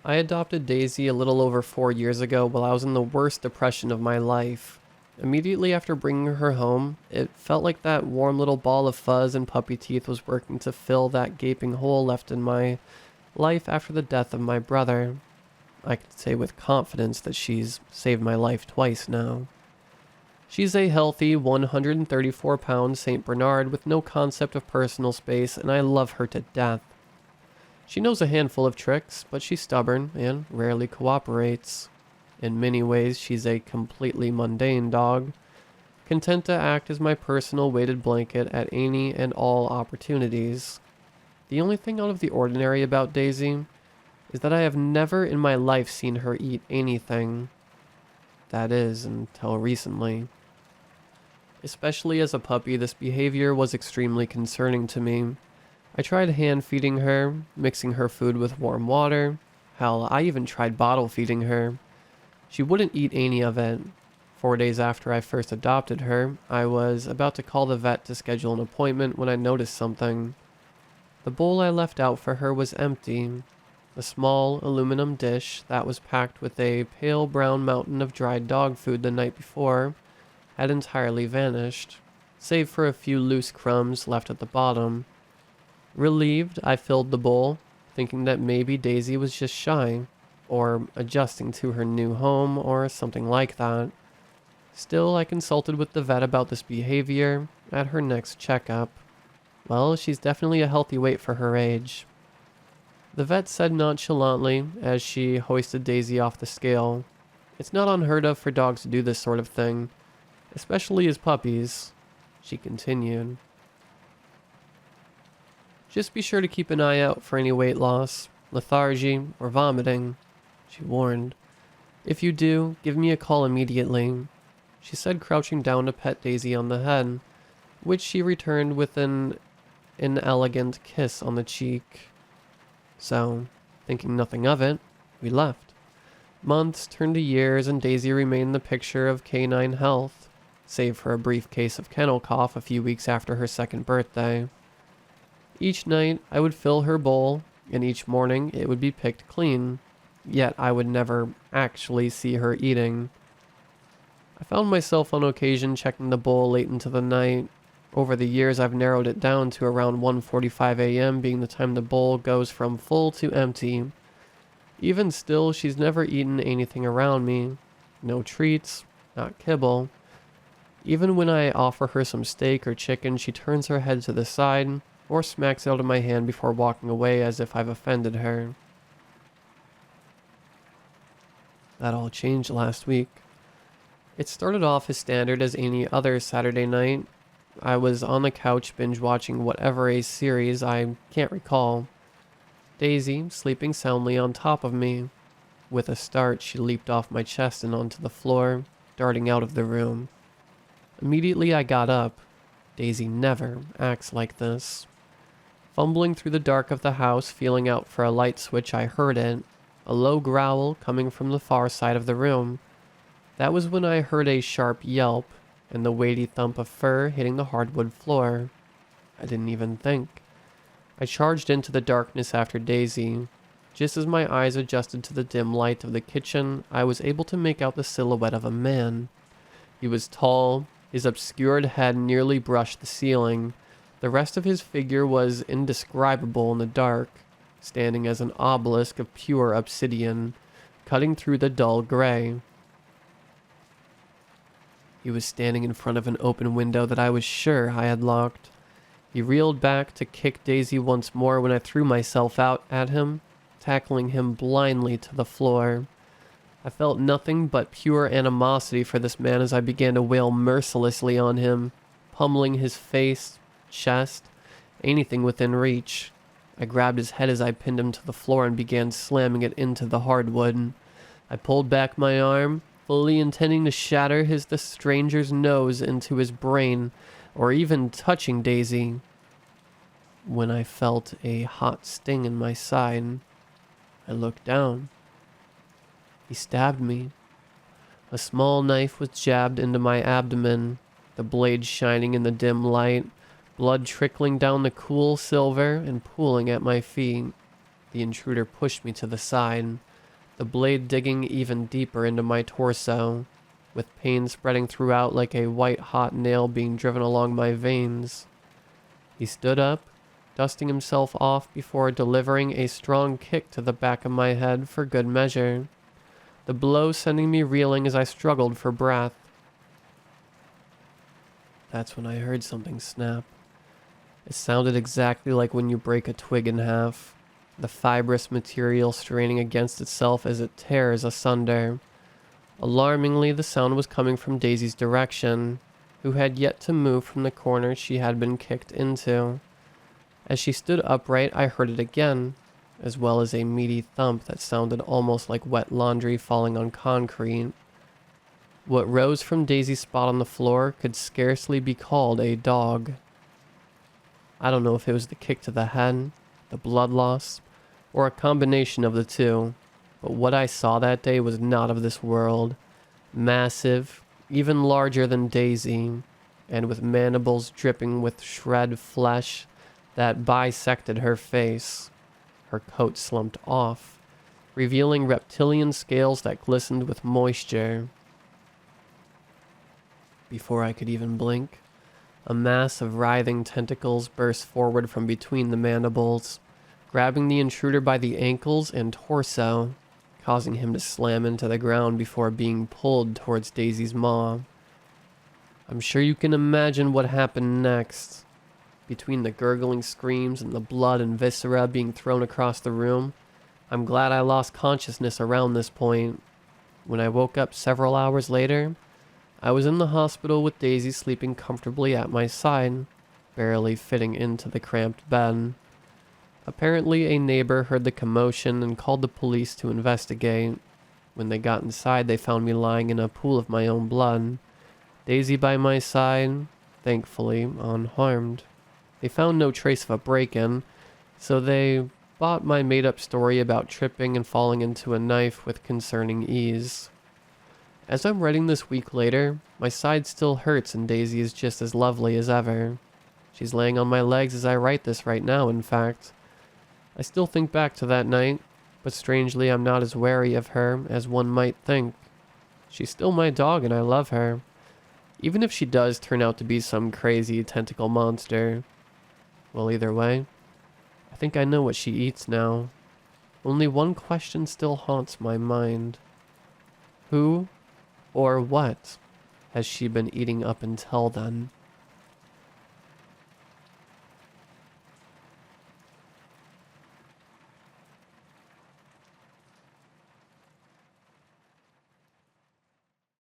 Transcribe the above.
I adopted Daisy a little over 4 years ago while I was in the worst depression of my life. Immediately after bringing her home, it felt like that warm little ball of fuzz and puppy teeth was working to fill that gaping hole left in my life after the death of my brother. I can say with confidence that she's saved my life twice now. She's a healthy 134-pound St. Bernard with no concept of personal space, and I love her to death. She knows a handful of tricks, but she's stubborn and rarely cooperates. In many ways, she's a completely mundane dog, content to act as my personal weighted blanket at any and all opportunities. The only thing out of the ordinary about Daisy is that I have never in my life seen her eat anything. That is, until recently. Especially as a puppy, this behavior was extremely concerning to me. I tried hand feeding her, mixing her food with warm water. Hell, I even tried bottle feeding her. She wouldn't eat any of it. 4 days after I first adopted her, I was about to call the vet to schedule an appointment when I noticed something. The bowl I left out for her was empty. The small aluminum dish that was packed with a pale brown mountain of dried dog food the night before had entirely vanished, save for a few loose crumbs left at the bottom. Relieved, I filled the bowl, thinking that maybe Daisy was just shy, or adjusting to her new home, or something like that. Still, I consulted with the vet about this behavior at her next checkup. Well, she's definitely a healthy weight for her age. The vet said nonchalantly as she hoisted Daisy off the scale. It's not unheard of for dogs to do this sort of thing, especially as puppies. She continued. Just be sure to keep an eye out for any weight loss, lethargy, or vomiting, she warned. If you do, give me a call immediately, she said, crouching down to pet Daisy on the head, which she returned with an inelegant kiss on the cheek. So, thinking nothing of it, we left. Months turned to years and Daisy remained the picture of canine health, save for a brief case of kennel cough a few weeks after her second birthday. Each night I would fill her bowl, and each morning it would be picked clean, yet I would never actually see her eating. I found myself on occasion checking the bowl late into the night. Over the years I've narrowed it down to around 1:45 a.m. being the time the bowl goes from full to empty. Even still, she's never eaten anything around me. No treats, not kibble. Even when I offer her some steak or chicken, she turns her head to the side or smacks it out of my hand before walking away as if I've offended her. That all changed last week. It started off as standard as any other Saturday night. I was on the couch binge watching whatever a series I can't recall. Daisy sleeping soundly on top of me. With a start, she leaped off my chest and onto the floor, darting out of the room. Immediately I got up. Daisy never acts like this. Fumbling through the dark of the house, feeling out for a light switch, I heard it. A low growl coming from the far side of the room. That was when I heard a sharp yelp and the weighty thump of fur hitting the hardwood floor. I didn't even think. I charged into the darkness after Daisy. Just as my eyes adjusted to the dim light of the kitchen, I was able to make out the silhouette of a man. He was tall, his obscured head nearly brushed the ceiling. The rest of his figure was indescribable in the dark, standing as an obelisk of pure obsidian, cutting through the dull gray. He was standing in front of an open window that I was sure I had locked. He reeled back to kick Daisy once more when I threw myself out at him, tackling him blindly to the floor. I felt nothing but pure animosity for this man as I began to wail mercilessly on him, pummeling his face, chest, anything within reach. I grabbed his head as I pinned him to the floor and began slamming it into the hardwood. I pulled back my arm, fully intending to shatter the stranger's nose into his brain, or even touching Daisy, when I felt a hot sting in my side. I looked down. He stabbed me. A small knife was jabbed into my abdomen, the blade shining in the dim light, blood trickling down the cool silver and pooling at my feet. The intruder pushed me to the side. the blade digging even deeper into my torso, with pain spreading throughout like a white-hot nail being driven along my veins. He stood up, dusting himself off before delivering a strong kick to the back of my head for good measure, the blow sending me reeling as I struggled for breath. That's when I heard something snap. It sounded exactly like when you break a twig in half, the fibrous material straining against itself as it tears asunder. Alarmingly, the sound was coming from Daisy's direction, who had yet to move from the corner she had been kicked into. As she stood upright, I heard it again, as well as a meaty thump that sounded almost like wet laundry falling on concrete. What rose from Daisy's spot on the floor could scarcely be called a dog. I don't know if it was the kick to the head, the blood loss, or a combination of the two, but what I saw that day was not of this world. Massive, even larger than Daisy, and with mandibles dripping with shred flesh that bisected her face. Her coat slumped off, revealing reptilian scales that glistened with moisture. Before I could even blink, a mass of writhing tentacles burst forward from between the mandibles, grabbing the intruder by the ankles and torso, causing him to slam into the ground before being pulled towards Daisy's maw. I'm sure you can imagine what happened next. Between the gurgling screams and the blood and viscera being thrown across the room, I'm glad I lost consciousness around this point. When I woke up several hours later, I was in the hospital with Daisy sleeping comfortably at my side, barely fitting into the cramped bed. Apparently, a neighbor heard the commotion and called the police to investigate. When they got inside, they found me lying in a pool of my own blood, Daisy by my side, thankfully unharmed. They found no trace of a break-in, so they bought my made-up story about tripping and falling into a knife with concerning ease. As I'm writing this week later, my side still hurts and Daisy is just as lovely as ever. She's laying on my legs as I write this right now, in fact. I still think back to that night, but strangely I'm not as wary of her as one might think. She's still my dog and I love her, even if she does turn out to be some crazy tentacle monster. Well, either way, I think I know what she eats now. Only one question still haunts my mind. Who or what has she been eating up until then?